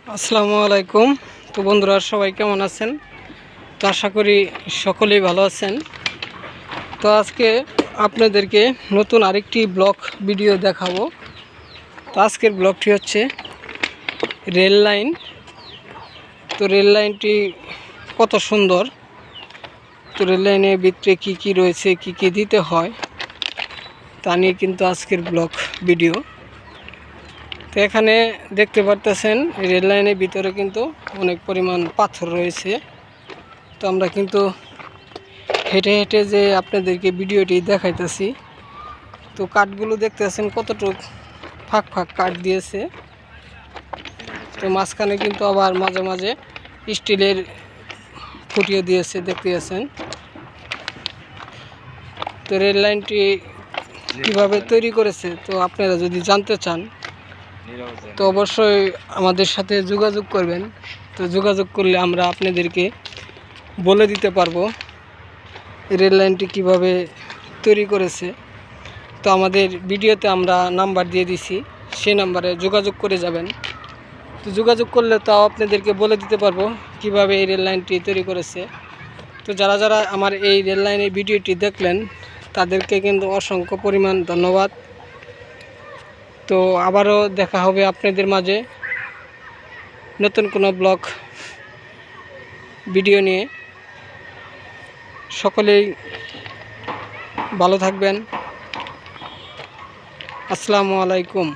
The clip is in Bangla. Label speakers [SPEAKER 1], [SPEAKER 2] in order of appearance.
[SPEAKER 1] আসসালামু আলাইকুম। তো বন্ধুরা, সবাই কেমন আছেন? তো আশা করি সকলেই ভালো আছেন। তো আজকে আপনাদেরকে নতুন আরেকটি ব্লগ ভিডিও দেখাবো। তো আজকের ব্লগটি হচ্ছে রেল লাইন। তো রেল লাইনটি কত সুন্দর, তো রেল লাইনের ভিতরে কী কী রয়েছে, কী কী দিতে হয়, তা নিয়ে কিন্তু আজকের ব্লগ ভিডিও। তো এখানে দেখতে পারতেছেন রেল লাইনের ভিতরে কিন্তু অনেক পরিমাণ পাথর রয়েছে। তো আমরা কিন্তু হেঁটে হেঁটে যে আপনাদেরকে ভিডিওটি দেখাইতেছি। তো কাঠগুলো দেখতেছেন কতটুক ফাঁক ফাঁক কাঠ দিয়েছে। তো মাঝখানে কিন্তু আবার মাঝে মাঝে স্টিলের ফুটিয়ে দিয়েছে, দেখতে আছেন। তো রেল লাইনটি কীভাবে তৈরি করেছে, তো আপনারা যদি জানতে চান তো অবশ্যই আমাদের সাথে যোগাযোগ করবেন। তো যোগাযোগ করলে আমরা আপনাদেরকে বলে দিতে পারবো রেল লাইনটি কীভাবে তৈরি করেছে। তো আমাদের ভিডিওতে আমরা নাম্বার দিয়ে দিছি, সেই নাম্বারে যোগাযোগ করে যাবেন। তো যোগাযোগ করলে তাও আপনাদেরকে বলে দিতে পারবো কিভাবে এই রেল লাইনটি তৈরি করেছে। তো যারা যারা আমার এই রেল লাইনের ভিডিওটি দেখলেন তাদেরকে কিন্তু অসংখ্য পরিমাণ ধন্যবাদ। তো আবারও দেখা হবে আপনাদের মাঝে নতুন কোনো ব্লগ ভিডিও নিয়ে। সকলেই ভালো থাকবেন। আসসালামু আলাইকুম।